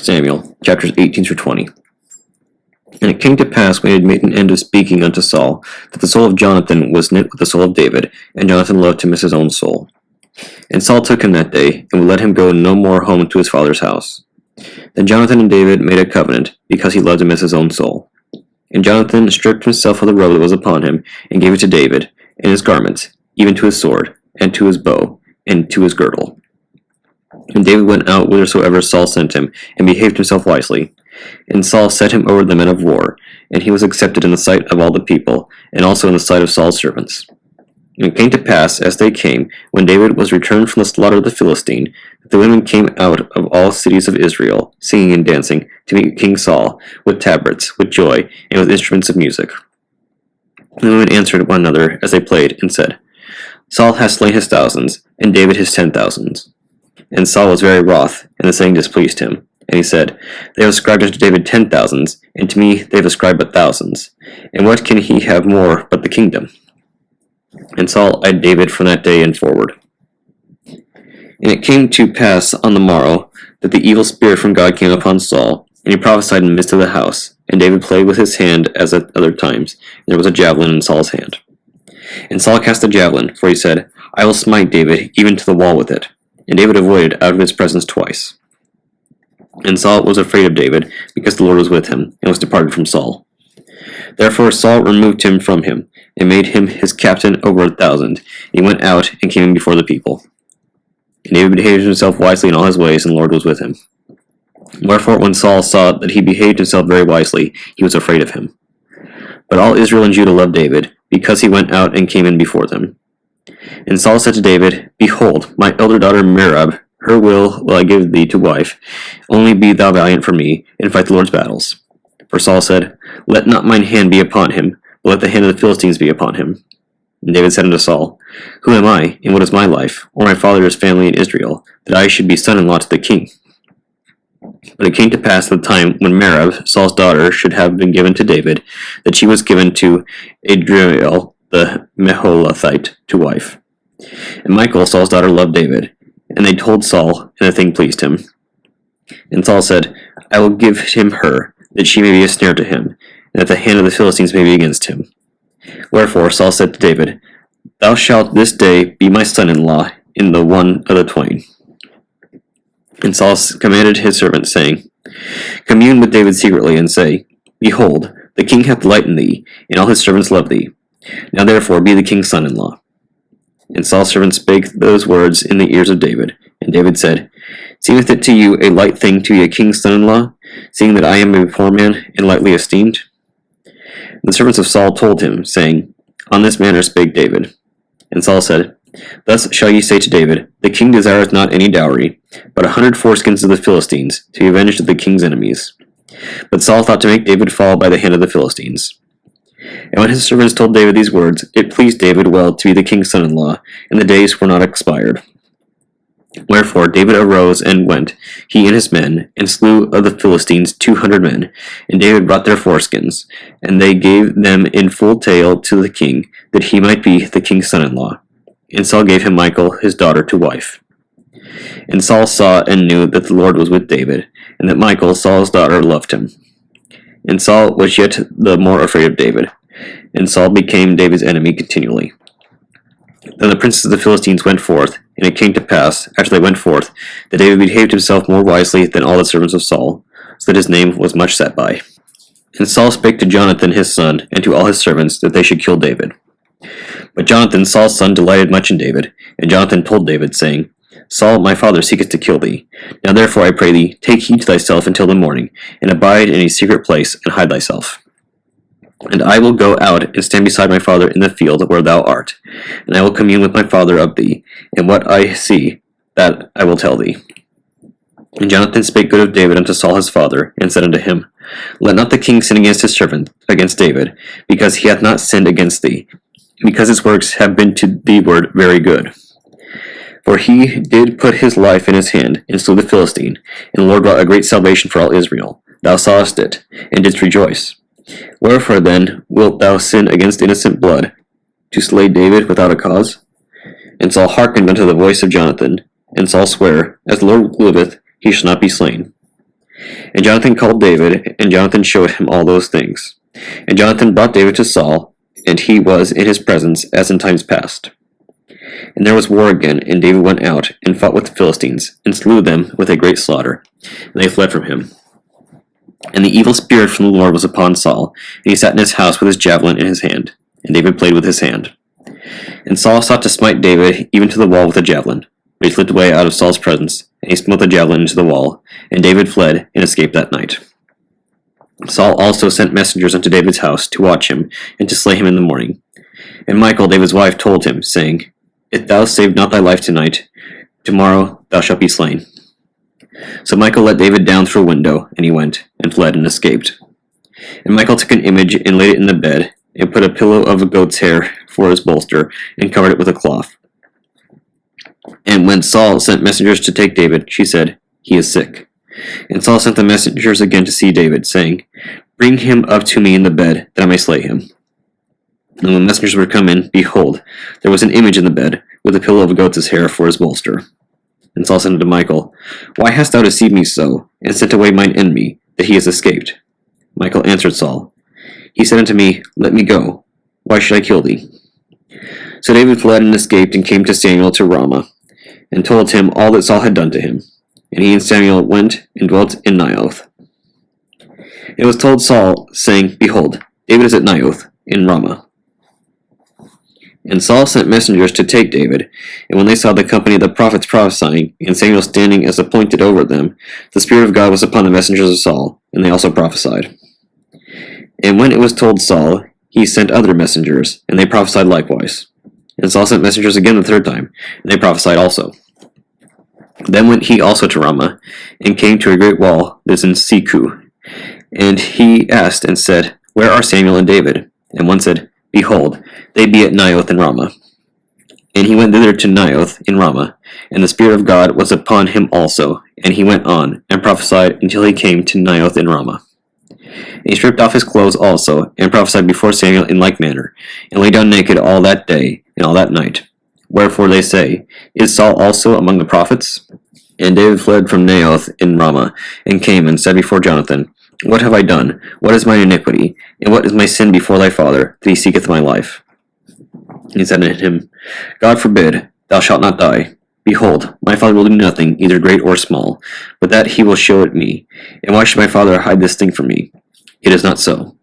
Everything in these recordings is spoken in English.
Samuel, chapters 18 through 20. And it came to pass, when he had made an end of speaking unto Saul, that the soul of Jonathan was knit with the soul of David, and Jonathan loved him as his own soul. And Saul took him that day, and would let him go no more home to his father's house. Then Jonathan and David made a covenant, because he loved him as his own soul. And Jonathan stripped himself of the robe that was upon him, and gave it to David, and his garments, even to his sword, and to his bow, and to his girdle. And David went out whithersoever Saul sent him, and behaved himself wisely. And Saul set him over the men of war, and he was accepted in the sight of all the people, and also in the sight of Saul's servants. And it came to pass, as they came, when David was returned from the slaughter of the Philistine, that the women came out of all cities of Israel, singing and dancing, to meet King Saul, with tabrets, with joy, and with instruments of music. And the women answered one another as they played, and said, Saul hath slain his thousands, and David his 10,000s. And Saul was very wroth, and the saying displeased him. And he said, They have ascribed unto David 10,000s, and to me they have ascribed but thousands. And what can he have more but the kingdom? And Saul eyed David from that day and forward. And it came to pass on the morrow that the evil spirit from God came upon Saul, and he prophesied in the midst of the house. And David played with his hand as at other times, and there was a javelin in Saul's hand. And Saul cast the javelin, for he said, I will smite David even to the wall with it. And David avoided out of his presence twice. And Saul was afraid of David, because the Lord was with him, and was departed from Saul. Therefore Saul removed him from him, and made him his captain over 1,000. And he went out, and came in before the people. And David behaved himself wisely in all his ways, and the Lord was with him. Wherefore when Saul saw that he behaved himself very wisely, he was afraid of him. But all Israel and Judah loved David, because he went out and came in before them. And Saul said to David, Behold, my elder daughter Merab, her will I give thee to wife. Only be thou valiant for me, and fight the Lord's battles. For Saul said, Let not mine hand be upon him, but let the hand of the Philistines be upon him. And David said unto Saul, Who am I, and what is my life, or my father's family in Israel, that I should be son-in-law to the king? But it came to pass at the time when Merab, Saul's daughter, should have been given to David, that she was given to Adriel the Meholathite to wife. And Michal, Saul's daughter, loved David. And they told Saul, and the thing pleased him. And Saul said, I will give him her, that she may be a snare to him, and that the hand of the Philistines may be against him. Wherefore Saul said to David, Thou shalt this day be my son-in-law in the one of the twain. And Saul commanded his servants, saying, Commune with David secretly, and say, Behold, the king hath delight in thee, and all his servants love thee. Now therefore be the king's son-in-law. And Saul's servants spake those words in the ears of David. And David said, Seemeth it to you a light thing to be a king's son-in-law, seeing that I am a poor man, and lightly esteemed? And the servants of Saul told him, saying, On this manner spake David. And Saul said, Thus shall ye say to David, The king desireth not any dowry, but 100 foreskins of the Philistines, to be avenged of the king's enemies. But Saul thought to make David fall by the hand of the Philistines. And when his servants told David these words, it pleased David well to be the king's son-in-law, and the days were not expired. Wherefore David arose and went, he and his men, and slew of the Philistines 200 men. And David brought their foreskins, and they gave them in full tale to the king, that he might be the king's son-in-law. And Saul gave him Michal his daughter to wife. And Saul saw and knew that the Lord was with David, and that Michal, Saul's daughter, loved him. And Saul was yet the more afraid of David, and Saul became David's enemy continually. Then the princes of the Philistines went forth, and it came to pass, after they went forth, that David behaved himself more wisely than all the servants of Saul, so that his name was much set by. And Saul spake to Jonathan his son, and to all his servants, that they should kill David. But Jonathan, Saul's son, delighted much in David, and Jonathan told David, saying, Saul, my father, seeketh to kill thee. Now therefore, I pray thee, take heed to thyself until the morning, and abide in a secret place, and hide thyself. And I will go out and stand beside my father in the field where thou art, and I will commune with my father of thee, and what I see, that I will tell thee. And Jonathan spake good of David unto Saul his father, and said unto him, Let not the king sin against his servant, against David, because he hath not sinned against thee, because his works have been to thee ward very good. For he did put his life in his hand, and slew the Philistine, and the Lord wrought a great salvation for all Israel. Thou sawest it, and didst rejoice. Wherefore then wilt thou sin against innocent blood, to slay David without a cause? And Saul hearkened unto the voice of Jonathan, and Saul sware, As the Lord liveth, he shall not be slain. And Jonathan called David, and Jonathan showed him all those things. And Jonathan brought David to Saul, and he was in his presence as in times past. And there was war again, and David went out and fought with the Philistines, and slew them with a great slaughter, and they fled from him. And the evil spirit from the Lord was upon Saul, and he sat in his house with his javelin in his hand, and David played with his hand. And Saul sought to smite David even to the wall with a javelin, but he slipped away out of Saul's presence, and he smote the javelin into the wall, and David fled and escaped that night. Saul also sent messengers unto David's house to watch him, and to slay him in the morning. And Michal, David's wife, told him, saying, If thou save not thy life tonight, tomorrow thou shalt be slain. So Michal let David down through a window, and he went, and fled, and escaped. And Michal took an image, and laid it in the bed, and put a pillow of a goat's hair for his bolster, and covered it with a cloth. And when Saul sent messengers to take David, she said, He is sick. And Saul sent the messengers again to see David, saying, Bring him up to me in the bed, that I may slay him. And when the messengers were come in, behold, there was an image in the bed, with a pillow of a goat's hair for his bolster. And Saul said unto Michal, Why hast thou deceived me so, and sent away mine enemy, that he is escaped? Michal answered Saul, He said unto me, Let me go. Why should I kill thee? So David fled and escaped, and came to Samuel to Ramah, and told him all that Saul had done to him. And he and Samuel went and dwelt in Naioth. It was told Saul, saying, Behold, David is at Naioth, in Ramah. And Saul sent messengers to take David, and when they saw the company of the prophets prophesying, and Samuel standing as appointed over them, the Spirit of God was upon the messengers of Saul, and they also prophesied. And when it was told Saul, he sent other messengers, and they prophesied likewise. And Saul sent messengers again the third time, and they prophesied also. Then went he also to Ramah, and came to a great wall that is in Seku. And he asked and said, Where are Samuel and David? And one said, Behold, they be at Naioth in Ramah. And he went thither to Naioth in Ramah, and the Spirit of God was upon him also, and he went on, and prophesied until he came to Naioth in Ramah. And he stripped off his clothes also, and prophesied before Samuel in like manner, and lay down naked all that day and all that night. Wherefore they say, Is Saul also among the prophets? And David fled from Naioth in Ramah, and came and said before Jonathan, What have I done? What is mine iniquity? And what is my sin before thy father, that he seeketh my life? And he said unto him, God forbid, thou shalt not die. Behold, my father will do nothing, either great or small, but that he will show it me. And why should my father hide this thing from me? It is not so.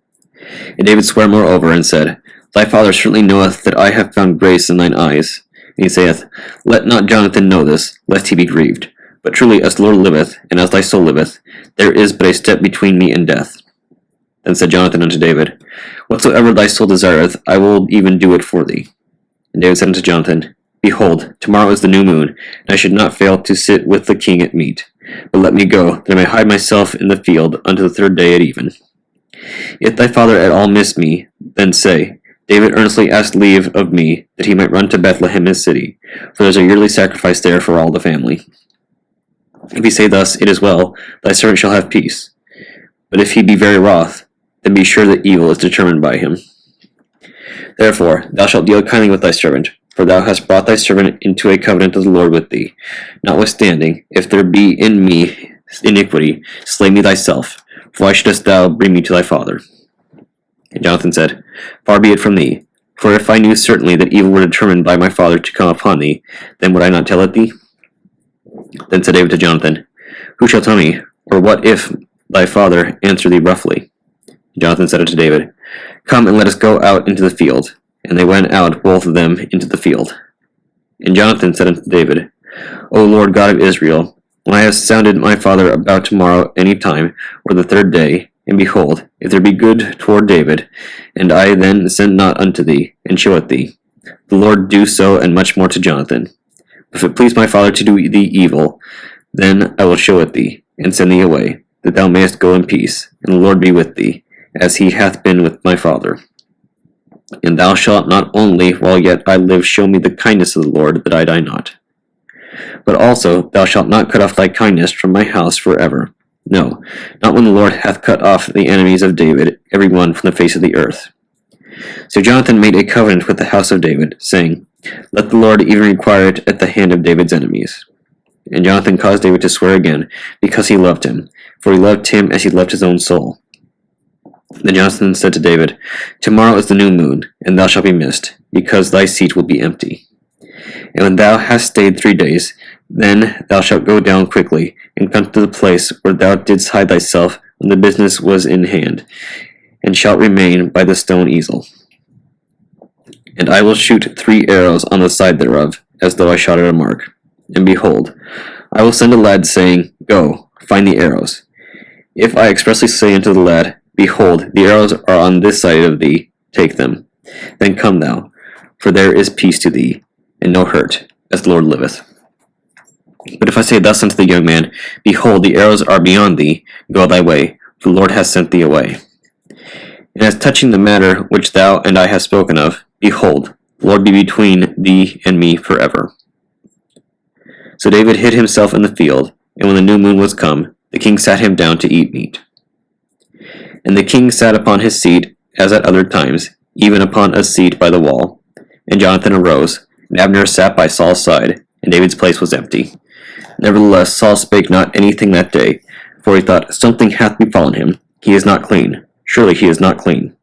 And David sware moreover, and said, Thy father certainly knoweth that I have found grace in thine eyes. And he saith, Let not Jonathan know this, lest he be grieved. But truly, as the Lord liveth, and as thy soul liveth, there is but a step between me and death. Then said Jonathan unto David, Whatsoever thy soul desireth, I will even do it for thee. And David said unto Jonathan, Behold, tomorrow is the new moon, and I should not fail to sit with the king at meat. But let me go, that I may hide myself in the field unto the third day at even. If thy father at all miss me, then say, David earnestly asked leave of me, that he might run to Bethlehem his city, for there is a yearly sacrifice there for all the family. If he say thus, It is well, thy servant shall have peace. But if he be very wroth, then be sure that evil is determined by him. Therefore thou shalt deal kindly with thy servant, for thou hast brought thy servant into a covenant of the Lord with thee. Notwithstanding, if there be in me iniquity, slay me thyself, for why shouldest thou bring me to thy father? And Jonathan said, Far be it from thee, for if I knew certainly that evil were determined by my father to come upon thee, then would I not tell it thee? Then said David to Jonathan, Who shall tell me, or what if thy father answer thee roughly? Jonathan said unto David, Come and let us go out into the field. And they went out both of them into the field. And Jonathan said unto David, O Lord God of Israel, when I have sounded my father about tomorrow any time, or the third day, and behold, if there be good toward David, and I then send not unto thee, and show it thee, the Lord do so and much more to Jonathan. If it please my father to do thee evil, then I will show it thee, and send thee away, that thou mayest go in peace, and the Lord be with thee, as he hath been with my father. And thou shalt not only, while yet I live, show me the kindness of the Lord, that I die not. But also thou shalt not cut off thy kindness from my house forever. No, not when the Lord hath cut off the enemies of David, every one from the face of the earth. So Jonathan made a covenant with the house of David, saying, Let the Lord even require it at the hand of David's enemies. And Jonathan caused David to swear again, because he loved him, for he loved him as he loved his own soul. Then Jonathan said to David, Tomorrow is the new moon, and thou shalt be missed, because thy seat will be empty. And when thou hast stayed 3 days, then thou shalt go down quickly, and come to the place where thou didst hide thyself when the business was in hand, and shalt remain by the stone easel. And I will shoot 3 arrows on the side thereof, as though I shot at a mark. And behold, I will send a lad, saying, Go, find the arrows. If I expressly say unto the lad, Behold, the arrows are on this side of thee, take them. Then come thou, for there is peace to thee, and no hurt, as the Lord liveth. But if I say thus unto the young man, Behold, the arrows are beyond thee, go thy way, for the Lord hath sent thee away. And as touching the matter which thou and I have spoken of, behold, the Lord be between thee and me forever. So David hid himself in the field, and when the new moon was come, the king sat him down to eat meat. And the king sat upon his seat, as at other times, even upon a seat by the wall. And Jonathan arose, and Abner sat by Saul's side, and David's place was empty. Nevertheless Saul spake not anything that day, for he thought, Something hath befallen him, he is not clean, surely he is not clean.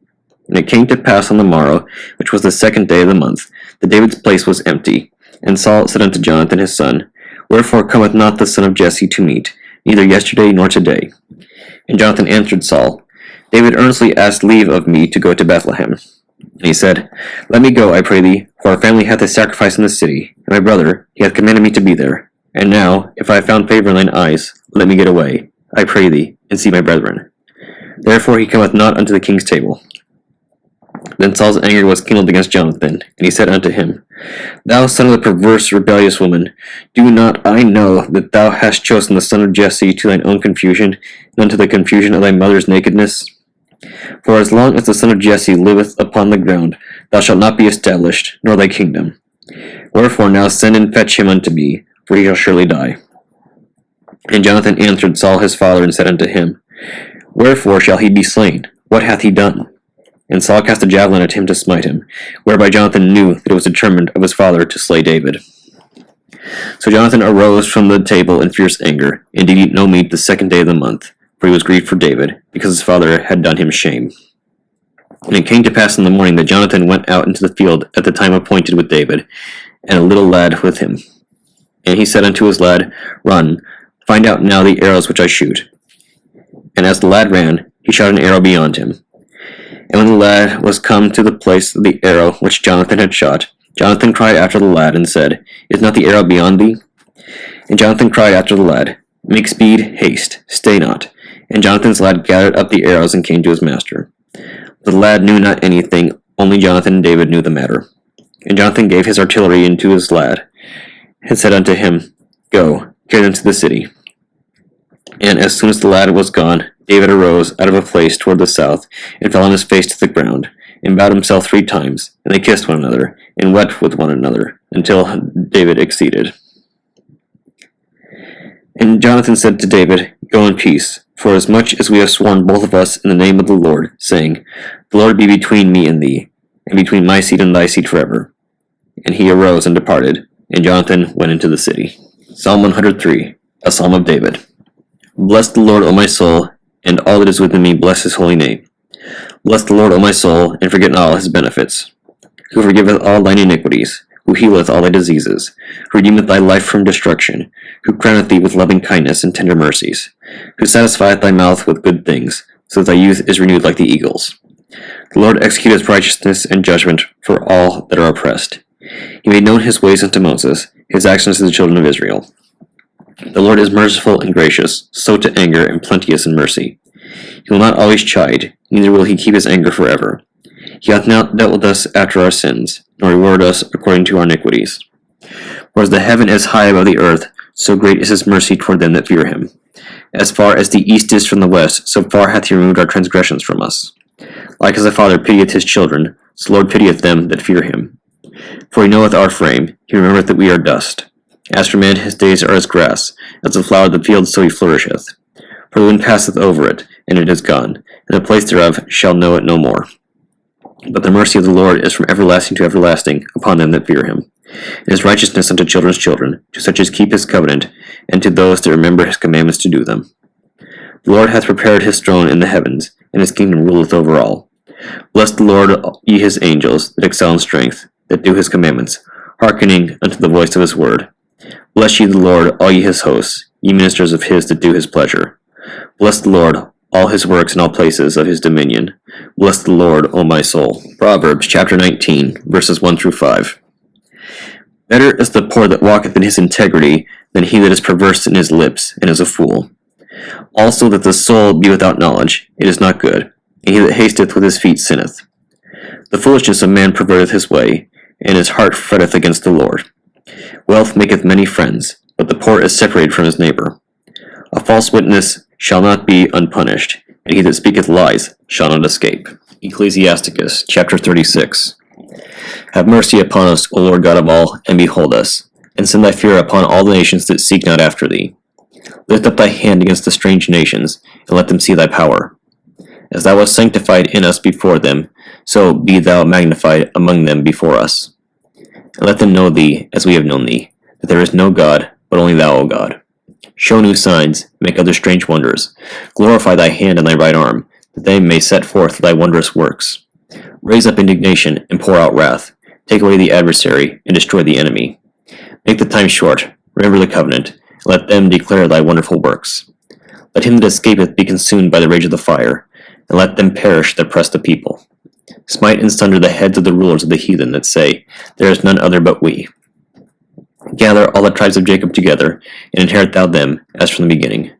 And it came to pass on the morrow, which was the 2nd day of the month, that David's place was empty. And Saul said unto Jonathan his son, Wherefore cometh not the son of Jesse to meat, neither yesterday nor today? And Jonathan answered Saul, David earnestly asked leave of me to go to Bethlehem. And he said, Let me go, I pray thee, for our family hath a sacrifice in the city, and my brother, he hath commanded me to be there. And now, if I have found favor in thine eyes, let me get away, I pray thee, and see my brethren. Therefore he cometh not unto the king's table. Then Saul's anger was kindled against Jonathan, and he said unto him, Thou son of the perverse, rebellious woman, do not I know that thou hast chosen the son of Jesse to thine own confusion, and unto the confusion of thy mother's nakedness? For as long as the son of Jesse liveth upon the ground, thou shalt not be established, nor thy kingdom. Wherefore now send and fetch him unto me, for he shall surely die. And Jonathan answered Saul his father, and said unto him, Wherefore shall he be slain? What hath he done? And Saul cast a javelin at him to smite him, whereby Jonathan knew that it was determined of his father to slay David. So Jonathan arose from the table in fierce anger, and did eat no meat the 2nd day of the month, for he was grieved for David, because his father had done him shame. And it came to pass in the morning that Jonathan went out into the field at the time appointed with David, and a little lad with him. And he said unto his lad, Run, find out now the arrows which I shoot. And as the lad ran, he shot an arrow beyond him. And when the lad was come to the place of the arrow which Jonathan had shot, Jonathan cried after the lad, and said, Is not the arrow beyond thee? And Jonathan cried after the lad, Make speed, haste, stay not. And Jonathan's lad gathered up the arrows, and came to his master. The lad knew not anything, only Jonathan and David knew the matter. And Jonathan gave his artillery into his lad, and said unto him, Go, carry them to the city. And as soon as the lad was gone, David arose out of a place toward the south, and fell on his face to the ground, and bowed himself 3 times, and they kissed one another, and wept with one another, until David exceeded. And Jonathan said to David, Go in peace, for as much as we have sworn both of us in the name of the Lord, saying, The Lord be between me and thee, and between my seed and thy seed forever. And he arose and departed, and Jonathan went into the city. Psalm 103, a psalm of David. Bless the Lord, O my soul, and all that is within me, bless his holy name. Bless the Lord, O my soul, and forget not all his benefits, who forgiveth all thine iniquities, who healeth all thy diseases, who redeemeth thy life from destruction, who crowneth thee with loving kindness and tender mercies, who satisfieth thy mouth with good things, so that thy youth is renewed like the eagles. The Lord executeth righteousness and judgment for all that are oppressed. He made known his ways unto Moses, his actions to the children of Israel. The Lord is merciful and gracious, slow to anger, and plenteous in mercy. He will not always chide, neither will he keep his anger forever. He hath not dealt with us after our sins, nor reward us according to our iniquities. For as the heaven is high above the earth, so great is his mercy toward them that fear him. As far as the east is from the west, so far hath he removed our transgressions from us. Like as a father pitieth his children, so the Lord pitieth them that fear him. For he knoweth our frame, he remembereth that we are dust. As for man, his days are as grass, as the flower of the field, so he flourisheth. For the wind passeth over it, and it is gone, and the place thereof shall know it no more. But the mercy of the Lord is from everlasting to everlasting upon them that fear him, and his righteousness unto children's children, to such as keep his covenant, and to those that remember his commandments to do them. The Lord hath prepared his throne in the heavens, and his kingdom ruleth over all. Bless the Lord, ye his angels, that excel in strength, that do his commandments, hearkening unto the voice of his word. Bless ye the Lord, all ye his hosts, ye ministers of his that do his pleasure. Bless the Lord, all his works in all places of his dominion. Bless the Lord, O my soul. Proverbs chapter 19, verses 1 through 5. Better is the poor that walketh in his integrity than he that is perverse in his lips and is a fool. Also that the soul be without knowledge, it is not good, and he that hasteth with his feet sinneth. The foolishness of man perverteth his way, and his heart fretteth against the Lord. Wealth maketh many friends, but the poor is separated from his neighbor. A false witness shall not be unpunished, and he that speaketh lies shall not escape. Ecclesiasticus chapter 36. Have mercy upon us, O Lord God of all, and behold us, and send thy fear upon all the nations that seek not after thee. Lift up thy hand against the strange nations, and let them see thy power. As thou wast sanctified in us before them, so be thou magnified among them before us. And let them know thee, as we have known thee, that there is no God, but only thou, O God. Show new signs, make other strange wonders. Glorify thy hand and thy right arm, that they may set forth thy wondrous works. Raise up indignation, and pour out wrath. Take away the adversary, and destroy the enemy. Make the time short, remember the covenant, and let them declare thy wonderful works. Let him that escapeth be consumed by the rage of the fire, and let them perish that press the people. Smite and sunder the heads of the rulers of the heathen that say, there is none other but we. Gather all the tribes of Jacob together, and inherit thou them, as from the beginning.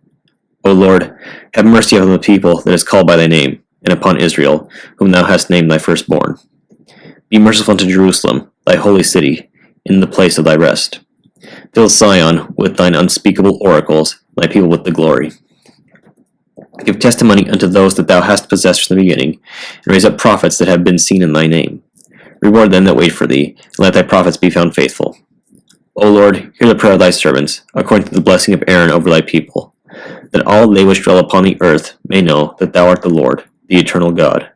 O Lord, have mercy upon the people that is called by thy name, and upon Israel, whom thou hast named thy firstborn. Be merciful unto Jerusalem, thy holy city, in the place of thy rest. Fill Zion with thine unspeakable oracles, thy people with the glory. Give testimony unto those that thou hast possessed from the beginning, and raise up prophets that have been seen in thy name. Reward them that wait for thee, and let thy prophets be found faithful. O Lord, hear the prayer of thy servants, according to the blessing of Aaron over thy people, that all they which dwell upon the earth may know that thou art the Lord, the eternal God.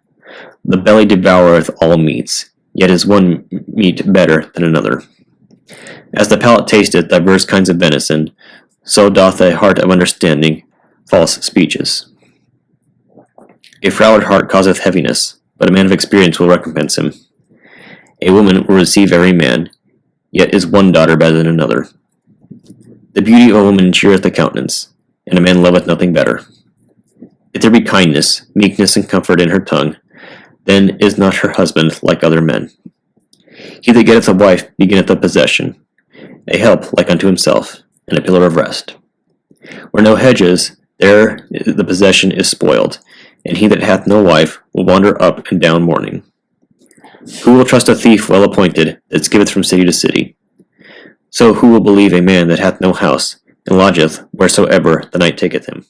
The belly devoureth all meats, yet is one meat better than another. As the palate tasteth divers kinds of venison, so doth a heart of understanding false speeches. A froward heart causeth heaviness, but a man of experience will recompense him. A woman will receive every man, yet is one daughter better than another. The beauty of a woman cheereth the countenance, and a man loveth nothing better. If there be kindness, meekness, and comfort in her tongue, then is not her husband like other men. He that getteth a wife beginneth a possession, a help like unto himself, and a pillar of rest. Where no hedges, there the possession is spoiled, and he that hath no wife will wander up and down mourning. Who will trust a thief well appointed, that skippeth from city to city? So who will believe a man that hath no house, and lodgeth wheresoever the night taketh him?